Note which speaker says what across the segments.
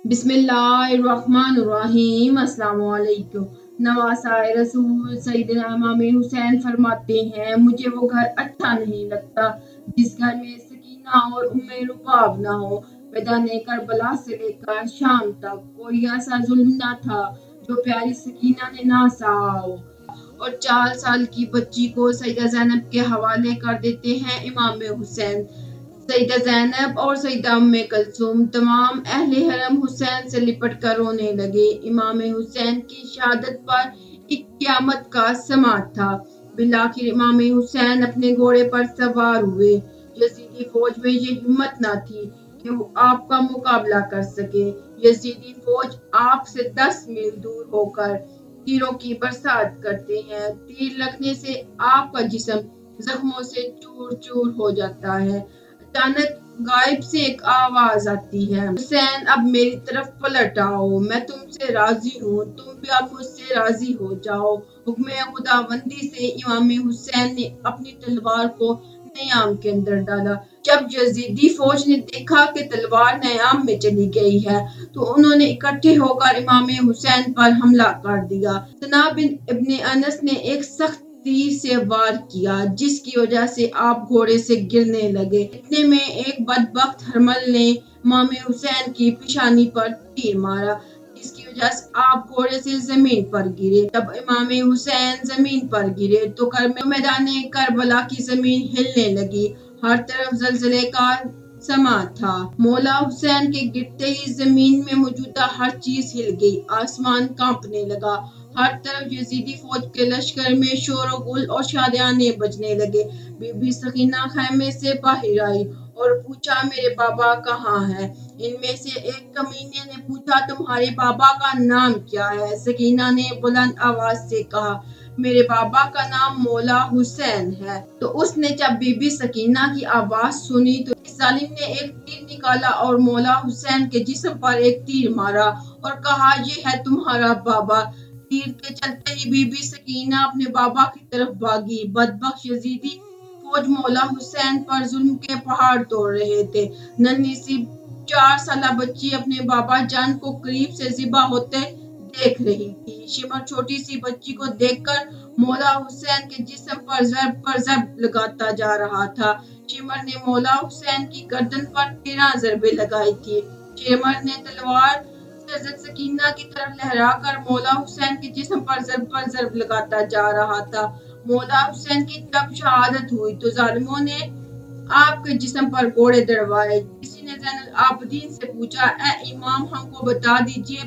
Speaker 1: बिस्मिल्लाहिर्रहमानिर्रहीम। अस्सलाम वालेकुम। नवासाए रसूल सैयदना इमाम हुसैन फरमाते हैं, मुझे वो घर अच्छा नहीं लगता जिस घर में सकीना और उम्मे रुबाब ना हो। मैदाने करबला से लेकर शाम तक कोई ऐसा जुल्म ना था जो प्यारी सकीना ने ना सहा हो। और 4 साल की बच्ची को सैयदा ज़ैनब के हवाले कर देते हैं इमाम हुसैन। सईदा ज़ैनब और सईदा उम्मे कलसूम तमाम अहले हरम हुसैन से लिपट कर रोने लगे। इमाम हुसैन की शहादत पर एक क़यामत का समात था। बिलाखिर इमाम हुसैन अपने घोड़े पर सवार हुए। यजीदी फौज में ये हिम्मत न थी कि वो आपका मुकाबला कर सके। यजीदी फौज आप से 10 मील दूर होकर तीरों की बरसात करते हैं। तीर लगने से आपका जिस्म जख्मों से चूर चूर हो जाता है। अचानक गायब से एक आवाज आती है, हुसैन अब मेरी तरफ पलट आओ, मैं तुमसे राजी हूँ, तुम भी अब मुझसे राजी हो जाओ। हुक्म खुदाबंदी से इमाम हुसैन ने अपनी तलवार को नयाम के अंदर डाला। जब यजीदी फौज ने देखा कि तलवार नयाम में चली गई है तो उन्होंने इकट्ठे होकर इमाम हुसैन पर हमला कर दिया। सना बिन इब्ने अनस ने एक सख्त तीर से वार किया जिसकी वजह से आप घोड़े से गिरने लगे। इतने में एक बदबख्त हरमल ने इमाम हुसैन की पेशानी पर तीर मारा जिसकी वजह से आप घोड़े से जमीन पर गिरे। जब इमाम हुसैन जमीन पर गिरे तो मैदान करबला की जमीन हिलने लगी। हर तरफ जलजले का समा था। मौला हुसैन के गिरते ही जमीन में मौजूदा हर चीज हिल गई। आसमान कांपने लगा। हर तरफ यजीदी फौज के लश्कर में शोर गुल और शादियाने बजने लगे। बीबी सकीना खैमे से बाहर आई और पूछा, मेरे बाबा कहाँ है? इनमें से एक कमीने ने पूछा, तुम्हारे बाबा का नाम क्या है? सकीना ने बुलंद आवाज से कहा, मेरे बाबा का नाम मौला हुसैन है। तो उसने जब बीबी सकीना की आवाज सुनी तो इस जालिम ने एक तीर निकाला और मौला हुसैन के जिस्म पर एक तीर मारा और कहा, ये है तुम्हारा बाबा। तीर के चलते ही बीबी सकीना अपने बाबा की तरफ भागी। बदबख्त यजीदी फौज मौला हुसैन पर जुल्म के पहाड़ तोड़ रहे थे। नन्ही सी 4 साला बच्ची अपने बाबा जान को करीब से ज़िबा होते देख रही थी। शिमर छोटी सी बच्ची को देखकर मौला हुसैन के जिस्म पर ज़रब लगाता जा रहा था। शिमर ने मौला हुसैन की गर्दन पर 13 ज़रबे लगाई थी। शिमर ने तलवार हज़रत सकीना की तरफ लहराकर मौला हुसैन के जिस्म पर ज़रब लगाता जा रहा था। मौला हुसैन की जब शहादत हुई तो जालिमों ने आपके जिस्म पर घोड़े दड़वाए। किसी ने ज़ैनुल आबदीन से पूछा, ए इमाम, हमको बता दीजिए,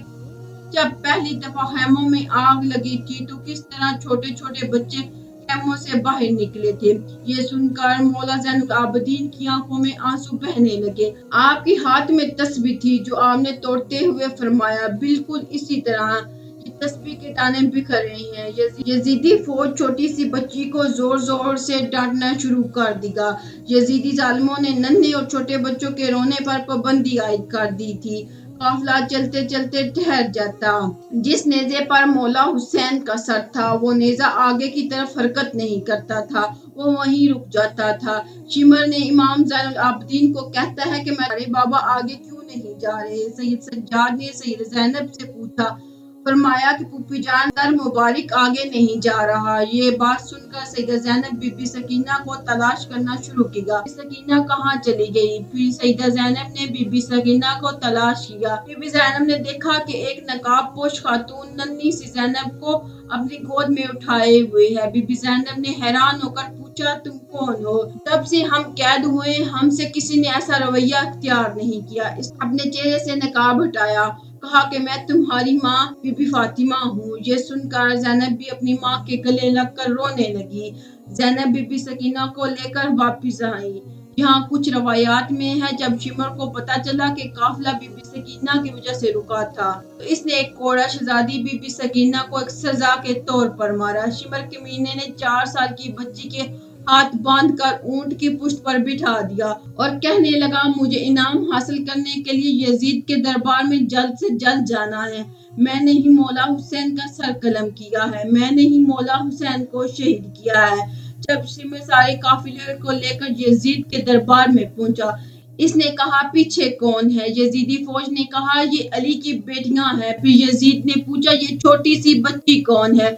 Speaker 1: जब पहली दफा खेमों में आग लगी थी तो किस तरह छोटे छोटे बच्चे खेमों से बाहर निकले थे? ये सुनकर मौला ज़ैनुल आबदीन की आंखों में आंसू बहने लगे। आपके हाथ में तस्बीह थी जो आपने तोड़ते हुए फरमाया, बिल्कुल इसी तरह ये तस्बीह के दाने बिखर रहे हैं। यजीदी फौज छोटी सी बच्ची को जोर जोर से डांटना शुरू कर दिया। यजीदी जालिमों ने नन्हे और छोटे बच्चों के रोने पर पाबंदी आयद कर दी थी। काफिला चलते चलते ठहर जाता। जिस नेज़े पर मौला हुसैन का सर था वो नेज़ा आगे की तरफ हरकत नहीं करता था, वो वहीं रुक जाता था। शिमर ने इमाम ज़ैनुल आबदीन को कहता है कि मेरे बाबा आगे क्यों नहीं जा रहे? सैयद सज्जाद ने सैयद ज़ैनब से पूछा। फरमाया कि फूफी जान, सर मुबारक आगे नहीं जा रहा। ये बात सुनकर सैयदा ज़ैनब बीबी सकीना को तलाश करना शुरू किया। सकीना कहाँ चली गई? फिर सैयदा ज़ैनब ने बीबी सकीना को तलाश किया। बीबी ज़ैनब ने देखा कि एक नकाबपोश खातून नन्ही सी ज़ैनब को अपनी गोद में उठाए हुए है। बीबी ज़ैनब ने हैरान होकर पूछा, तुम कौन हो? तब से हम कैद हुए, हमसे किसी ने ऐसा रवैया इख्तियार नहीं किया। अपने चेहरे से नकाब हटाया, कहा कि मैं तुम्हारी माँ बीबी फातिमा हूँ। ये सुनकर ज़ैनब भी अपनी माँ के गले लगकर रोने लगी। ज़ैनब बीबी सकीना को लेकर वापस आई। यहाँ कुछ रवायात में है, जब शिमर को पता चला कि काफिला बीबी सकीना की वजह से रुका था तो इसने एक कोड़ा शहजादी बीबी सकीना को एक सजा के तौर पर मारा। शिमर कमीने ने 4 साल की बच्ची के हाथ बांधकर ऊंट की पुश्त पर बिठा दिया और कहने लगा, मुझे इनाम हासिल करने के लिए यजीद के दरबार में जल्द से जल्द जाना है। मैंने ही मौला हुसैन का सर कलम किया है, मैंने ही मौला हुसैन को शहीद किया है। जब शिमर सारे काफिले को लेकर यजीद के दरबार में पहुंचा, اس نے کہا پیچھے کون ہے؟ یزیدی فوج نے کہا یہ علی کی بیٹیاں ہیں۔ پھر یزید نے پوچھا یہ چھوٹی سی بچی کون ہے؟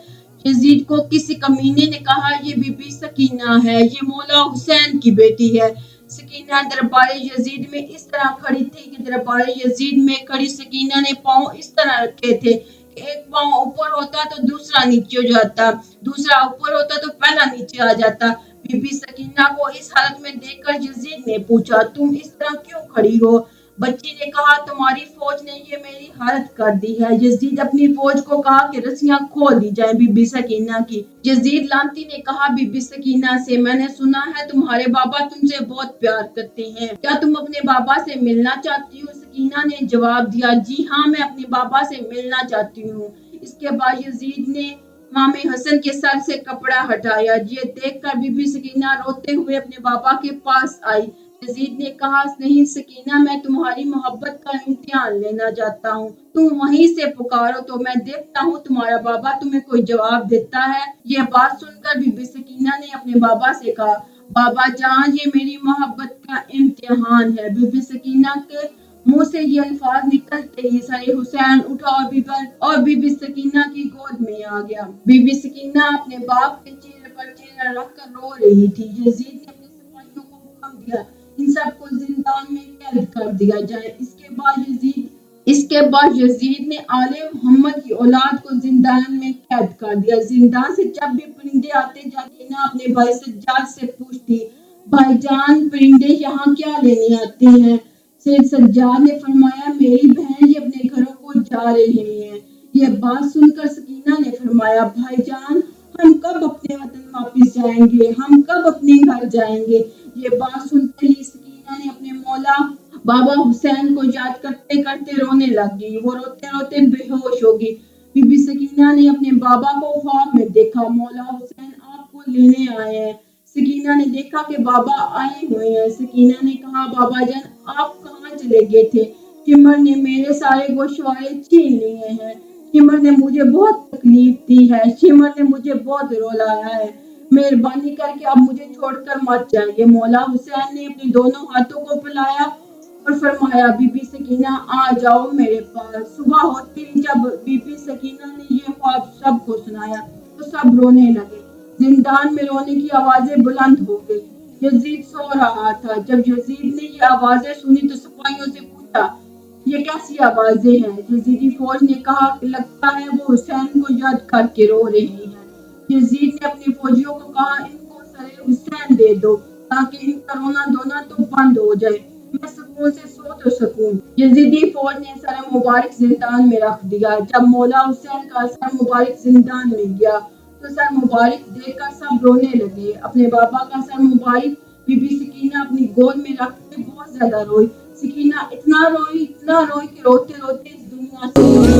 Speaker 1: یزید کو کسی کمینے نے کہا یہ بی بی سکینہ ہے، یہ مولا حسین کی بیٹی ہے۔ سکینہ دربار یزید میں اس طرح کھڑی تھی کہ دربار یزید میں کھڑی سکینہ نے پاؤں اس طرح رکھے تھے کہ ایک پاؤں اوپر ہوتا تو دوسرا نیچے ہو جاتا، دوسرا اوپر ہوتا تو پہلا نیچے آ جاتا۔ بی بی سکینہ کو اس حالت میں دیکھ کر یزید نے پوچھا تم اس طرح کیوں کھڑی ہو؟ بچی نے کہا تمہاری فوج نے یہ میری حالت کر دی ہے۔ یزید اپنی فوج کو کہا کہ رسیاں کھول دی جائیں بی بی سکینہ کی۔ یزید لعنتی نے کہا بی بی سکینہ سے میں نے سنا ہے تمہارے بابا تم سے بہت پیار کرتے ہیں، کیا تم اپنے بابا سے ملنا چاہتی ہو؟ سکینہ نے جواب دیا جی ہاں میں اپنے بابا سے ملنا چاہتی ہوں۔ اس کے بعد یزید نے امام حسن کے سر سے کپڑا ہٹایا۔ یہ دیکھ کر بی بی سکینہ روتے ہوئے اپنے بابا کے پاس آئی۔ یزید نے کہا نہیں سکینہ میں تمہاری محبت کا امتحان لینا چاہتا ہوں، تم وہیں سے پکارو تو میں دیکھتا ہوں تمہارا بابا تمہیں کوئی جواب دیتا ہے۔ یہ بات سن کر بی بی سکینہ نے اپنے بابا سے کہا بابا جان یہ میری محبت کا امتحان ہے۔ بی بی سکینہ کے منہ سے یہ الفاظ نکلتے ہی سر حسین اٹھا اور بی بی سکینہ کی گود میں آ گیا۔ بی بی سکینہ اپنے باپ کے چہرے پر چہرہ رکھ کر رو رہی تھی۔ یزید نے اپنے سپاہیوں کو حکم دیا ان سب کو زندان میں قید کر دیا جائے۔ اس کے بعد یزید نے آل محمد کی اولاد کو زندان میں قید کر دیا۔ زندان سے جب بھی پرندے آتے جاتے نہ اپنے بھائی سجاد سے پوچھتی بھائی جان پرندے یہاں کیا لینے آتے ہیں؟ سید سجاد نے فرمایا میری بہن یہ اپنے گھروں کو جا رہے ہیں۔ یہ بات سن کر سکینہ نے فرمایا بھائی جان ہم کب اپنے وطن واپس جائیں گے، ہم کب اپنے گھر جائیں گے؟ یہ بات سنتے ہی سکینہ نے اپنے مولا بابا حسین کو یاد کرتے کرتے رونے لگ گئی۔ وہ روتے روتے بے ہوش ہو گئی۔ بی بی سکینہ نے اپنے بابا کو خواب میں دیکھا، مولا حسین آپ کو لینے آئے ہیں۔ سکینہ نے دیکھا کہ بابا آئے ہوئے ہیں۔ سکینہ نے کہا بابا جان آپ کہاں چلے گئے تھے؟ چمر نے میرے سارے گوشوارے چھین لیے ہیں، چمر نے مجھے بہت تکلیف دی ہے، چمر نے مجھے بہت رلایا ہے، مہربانی کر کے اب مجھے چھوڑ کر مت جائیے۔ مولا حسین نے اپنے دونوں ہاتھوں کو پھیلایا اور فرمایا بی بی سکینہ آ جاؤ میرے پاس۔ صبح ہوتے ہی جب بی بی سکینہ نے یہ خواب سب کو سنایا تو سب رونے لگے۔ زندان میں رونے کی آوازیں بلند ہو گئی۔ یزید سو رہا تھا۔ جب یزید نے یہ آوازیں سنی تو سپاہیوں سے پوچھا یہ کیسی آوازیں ہیں؟ یزیدی فوج نے کہا کہ لگتا ہے وہ حسین کو یاد کر کے رو رہے ہیں۔ یزید نے اپنے فوجیوں کو کہا ان کو سر حسین دے دو تاکہ ان کا رونا دھونا تو بند ہو جائے، میں سکون سے سو تو سکوں۔ یزیدی فوج نے سر مبارک زندان میں رکھ دیا۔ جب مولا حسین کا سر مبارک زندان میں گیا تو سر مبارک دیکھ کر سب رونے لگے۔ اپنے بابا کا سر مبارک بی بی سکینہ اپنی گود میں رکھ کے بہت زیادہ روئی۔ سکینہ اتنا روئی کہ روتے روتے اس دنیا سے